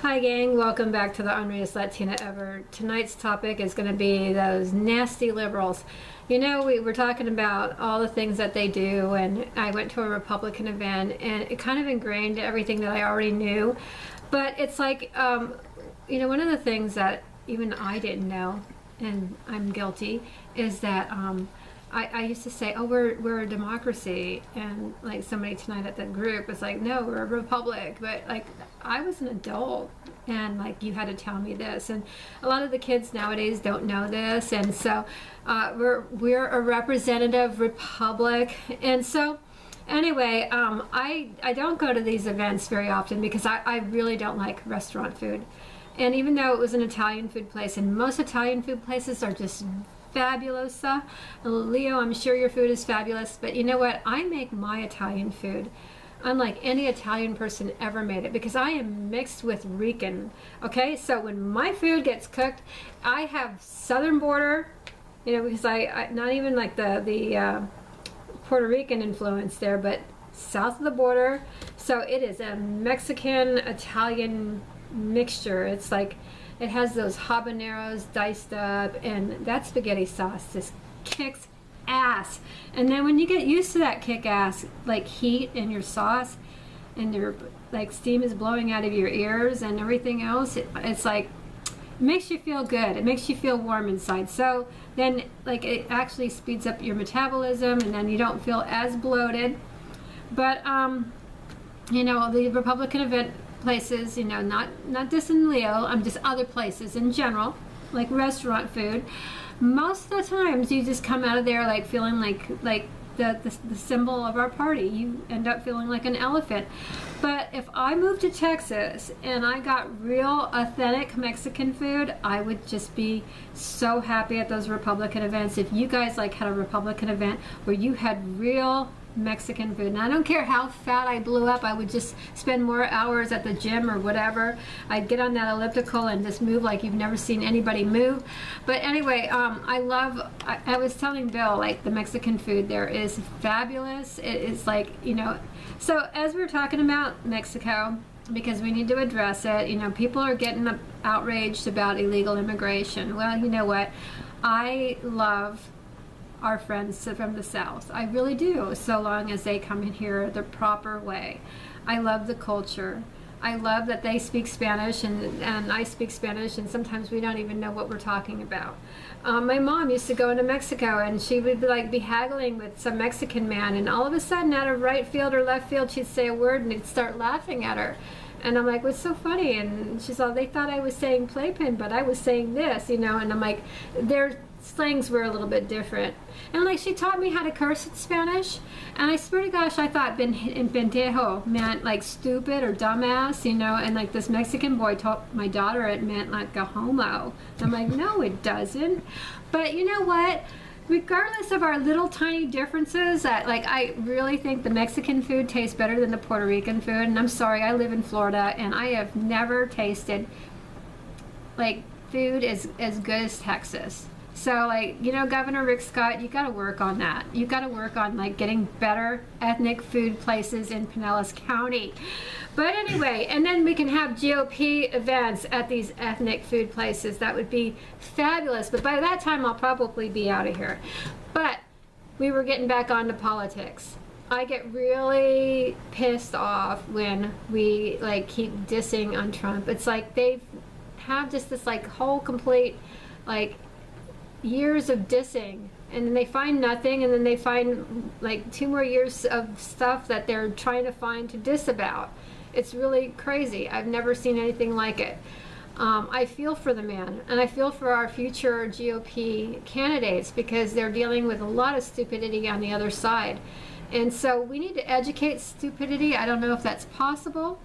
Hi gang, welcome back to the Unraised Latina Ever. Tonight's topic is going to be those nasty liberals. You know, we were talking about all the things that they do, and I went to a Republican event and it kind of ingrained everything that I already knew. But it's like, you know, one of the things that even I didn't know, and I'm guilty, is that I used to say, oh, we're a democracy, and like somebody tonight at the group was like, no, we're a republic. But like, I was an adult, and like, you had to tell me this, and a lot of the kids nowadays don't know this, and so we're a representative republic. And so anyway, I don't go to these events very often because I really don't like restaurant food. And even though it was an Italian food place, and most Italian food places are just fabulous. Leo, I'm sure your food is fabulous, but you know what? I make my Italian food unlike any Italian person ever made it, because I am mixed with Rican. Okay, so when my food gets cooked, I have southern border, you know, because I not even like the Puerto Rican influence there, but south of the border. So it is a Mexican Italian mixture. It's like, it has those habaneros diced up, and that spaghetti sauce just kicks ass. And then when you get used to that kick ass like heat in your sauce, and your like steam is blowing out of your ears and everything else, it's like, it makes you feel good. It makes you feel warm inside. So then like, it actually speeds up your metabolism, and then you don't feel as bloated. But you know, the Republican event places, you know, not dissing Leo, just other places in general, like restaurant food, most of the times you just come out of there like feeling like the symbol of our party. You end up feeling like an elephant. But if I moved to Texas and I got real authentic Mexican food, I would just be so happy at those Republican events. If you guys like had a Republican event where you had real Mexican food, and I don't care how fat I blew up, I would just spend more hours at the gym or whatever. I'd get on that elliptical and just move like you've never seen anybody move. But anyway, I was telling Bill, like, the Mexican food there is fabulous. It is like, you know, so as we're talking about Mexico, because we need to address it, you know, people are getting outraged about illegal immigration. Well, you know what, I love our friends from the South. I really do, so long as they come in here the proper way. I love the culture. I love that they speak Spanish and I speak Spanish, and sometimes we don't even know what we're talking about. My mom used to go into Mexico, and she would be haggling with some Mexican man, and all of a sudden out of right field or left field she'd say a word and they'd start laughing at her. And I'm like, what's so funny? And she's all, they thought I was saying playpen, but I was saying this, you know. And I'm like, their slangs were a little bit different. And like, she taught me how to curse in Spanish, and I swear to gosh, I thought pendejo meant like stupid or dumbass, you know. And like, this Mexican boy taught my daughter it meant like a homo. I'm like, no, it doesn't. But you know what? Regardless of our little tiny differences, that like, I really think the Mexican food tastes better than the Puerto Rican food. And I'm sorry, I live in Florida, and I have never tasted like food as good as Texas. So like, you know, Governor Rick Scott, you got to work on that. You got to work on like getting better ethnic food places in Pinellas County. But anyway, and then we can have GOP events at these ethnic food places. That would be fabulous. But by that time, I'll probably be out of here. But we were getting back onto politics. I get really pissed off when we like keep dissing on Trump. It's like they have just this like whole complete like years of dissing, and then they find nothing, and then they find like 2 more years of stuff that they're trying to find to diss about. It's really crazy. I've never seen anything like it. I feel for the man, and I feel for our future GOP candidates, because they're dealing with a lot of stupidity on the other side. And so we need to educate stupidity. I don't know if that's possible,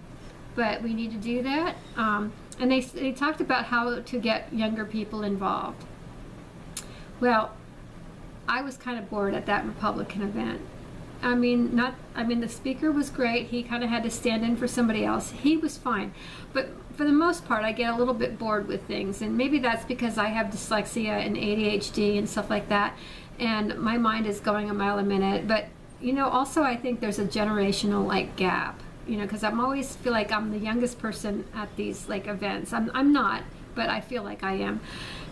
but we need to do that. And they talked about how to get younger people involved. Well, I was kind of bored at that Republican event. I mean, the speaker was great. He kind of had to stand in for somebody else. He was fine. But for the most part, I get a little bit bored with things. And maybe that's because I have dyslexia and ADHD and stuff like that. And my mind is going a mile a minute. But, you know, also I think there's a generational, like, gap. you know, because I'm always feel like I'm the youngest person at these like events. I'm not, but I feel like I am.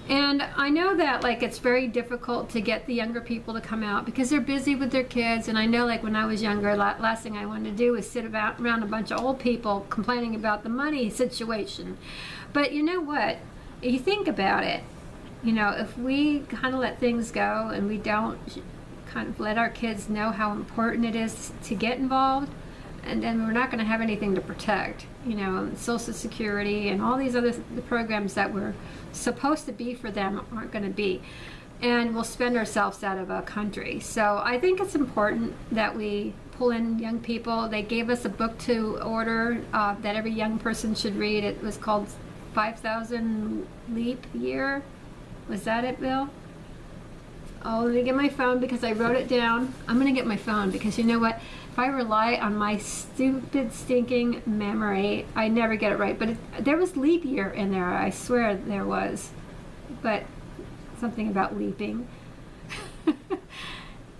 And I know that like it's very difficult to get the younger people to come out because they're busy with their kids. And I know like when I was younger, last thing I wanted to do was sit around a bunch of old people complaining about the money situation. But you know what? You think about it, you know, if we kind of let things go and we don't kind of let our kids know how important it is to get involved, and then we're not going to have anything to protect, you know, Social Security and all these other the programs that were supposed to be for them aren't going to be, and we'll spend ourselves out of a country. So I think it's important that we pull in young people. They gave us a book to order that every young person should read. It was called 5,000 Leap Year. Was that it, Bill? Oh, let me get my phone because I wrote it down. I'm going to get my phone because you know what? If I rely on my stupid, stinking memory, I never get it right. But there was leap year in there. I swear there was. But something about leaping.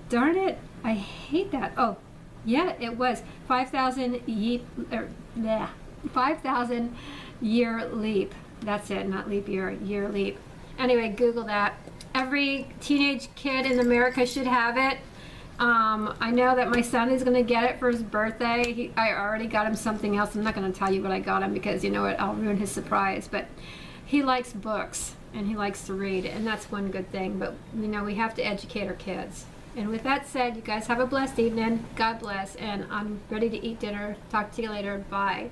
Darn it. I hate that. Oh, yeah, it was 5,000 5,000 year leap. That's it, not leap year, year leap. Anyway, Google that. Every teenage kid in America should have it. I know that my son is going to get it for his birthday. I already got him something else. I'm not going to tell you what I got him because you know what, I'll ruin his surprise. But he likes books and he likes to read, and that's one good thing. But you know, we have to educate our kids. And with that said, you guys have a blessed evening. God bless, and I'm ready to eat dinner. Talk to you later. Bye.